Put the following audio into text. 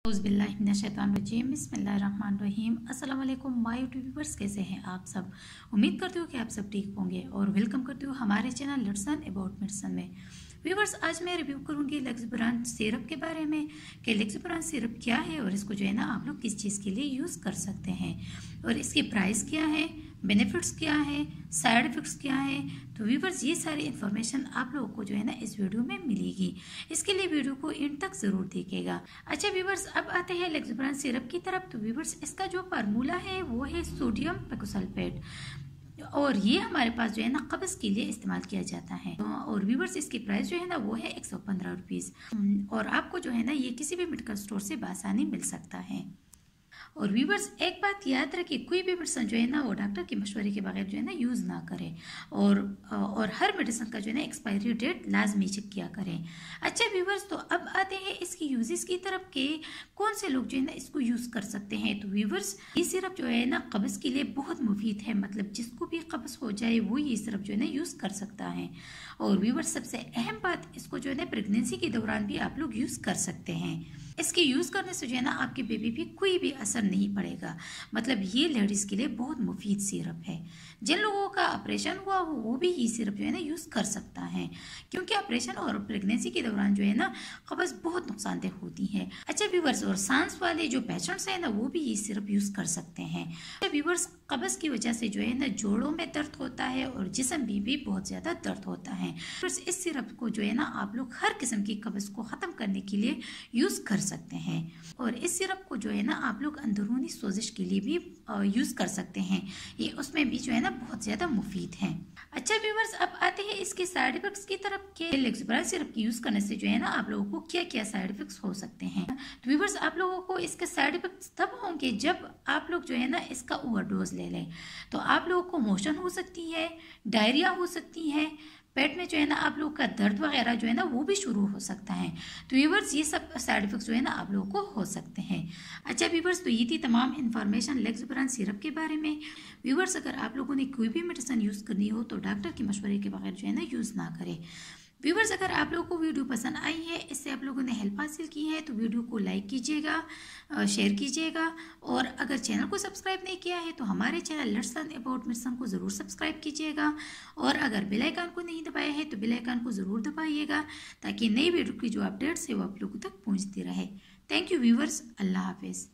बिस्मिल्लाहिर्रहमानिर्रहीम बिस्मिल्लाहिर्रहमानिर्रहीम। अस्सलाम वालेकुम माय यूट्यूब व्यूअर्स, कैसे हैं आप सब। उम्मीद करती हूँ कि आप सब ठीक होंगे और वेलकम करती हूँ हमारे channel let's learn about medicine में। व्यूअर्स, आज मैं रिव्यू करूँगी लैक्सोबेरॉन सिरप के बारे में कि लैक्सोबेरॉन सिरप क्या है और इसको जो है ना आप लोग किस चीज़ के लिए यूज़ कर सकते हैं और इसकी प्राइस क्या है, बेनिफिट्स क्या है, साइड इफ़ेक्ट्स क्या है। तो व्यूअर्स, ये सारी इन्फॉर्मेशन आप लोगों को जो है ना इस वीडियो में मिलेगी। इसके लिए वीडियो को एंड तक ज़रूर देखिएगा। अच्छा व्यूअर्स, अब आते हैं लैक्सोबेरॉन सिरप की तरफ। तो व्यूअर्स, इसका जो फार्मूला है वो है सोडियम पिकोसल्फेट और ये हमारे पास जो है ना कब्ज़ के लिए इस्तेमाल किया जाता है। और व्यूअर्स, इसकी प्राइस जो है ना वो है 115 रुपीज़ और आपको जो है ना ये किसी भी मेडिकल स्टोर से बासानी मिल सकता है। और व्यूवर्स, एक बात याद रखिए, कोई भी मेडिसिन जो है ना वो डॉक्टर के मशवरे के बगैर जो है ना यूज़ ना करें और हर मेडिसिन का जो है ना एक्सपायरी डेट लाजमी चेक किया करें। अच्छा व्यूवर्स, तो अब आते हैं इसकी यूजेस की तरफ के कौन से लोग जो है ना इसको यूज़ कर सकते हैं। तो व्यूवर्स, ये सिरप जो है ना कब्ज़ के लिए बहुत मुफीद है, मतलब जिसको भी कब्ज़ हो जाए वो ये सिरप जो है ना यूज़ कर सकता है। और व्यूवर्स, सबसे अहम बात, इसको जो है ना प्रेगनेंसी के दौरान भी आप लोग यूज़ कर सकते हैं। इसके यूज़ करने से जो है ना आपकी बेबी भी कोई भी असर नहीं पड़ेगा, मतलब ये लेडीज़ के लिए बहुत मुफीद सिरप है। जिन लोगों का ऑपरेशन हुआ हो वो भी ये सिरप जो है ना यूज़ कर सकता है, क्योंकि ऑपरेशन और प्रेगनेंसी के दौरान जो है ना कब्ज़ बहुत नुकसानदेह होती है। अच्छा व्यूवर्स, और सांस वाले जो पेशेंट्स हैं ना वो भी ये सिरप यूज़ कर सकते हैं। अच्छा व्यूवर्स, कब्ज़ की वजह से जो है ना जोड़ों में दर्द होता है और जिस्म में भी बहुत ज़्यादा दर्द होता है। इस सिरप को जो है ना आप लोग हर किस्म की कब्ज़ को ख़त्म करने के लिए यूज़ कर सकते हैं। और इस सिरप को जो है ना आप लोग अंदरूनी सोजिश के लिए भी यूज़ कर सकते हैं, ये उसमें भी जो है ना बहुत ज़्यादा मुफीद है। अच्छा व्यूवर्स, अब आते हैं इसके साइड इफेक्ट्स की तरफ के लैक्सोबेरॉन सिरप की यूज़ करने से जो है ना आप लोगों को क्या क्या साइड इफेक्ट्स हो सकते हैं। तो व्यूवर्स, आप लोगों को इसके साइड इफेक्ट्स तब होंगे जब आप लोग जो है ना इसका ओवरडोज ले लें। तो आप लोगों को मोशन हो सकती है, डायरिया हो सकती है, पेट में जो है ना आप लोग का दर्द वगैरह जो है ना वो भी शुरू हो सकता है। तो व्यूवर्स, ये सब साइड इफेक्ट्स जो है ना आप लोगों को हो सकते हैं। अच्छा व्यूवर्स, तो ये थी तमाम इन्फॉर्मेशन लैक्सोबेरॉन सिरप के बारे में। व्यूवर्स, अगर आप लोगों ने कोई भी मेडिसिन यूज़ करनी हो तो डॉक्टर के मशवरे के बगैर जो है ना यूज़ ना करें। व्यूवर्स, अगर आप लोगों को वीडियो पसंद आई है, इससे आप लोगों ने हेल्प हासिल की है, तो वीडियो को लाइक कीजिएगा, शेयर कीजिएगा और अगर चैनल को सब्सक्राइब नहीं किया है तो हमारे channel let's learn about medicine को ज़रूर सब्सक्राइब कीजिएगा और अगर बेल आइकन को नहीं दबाया है तो बेल आइकन को ज़रूर दबाइएगा ताकि नई वीडियो की जो अपडेट्स है वो आप लोगों तक पहुँचती रहे। थैंक यू व्यूवर्स, अल्लाह हाफिज़।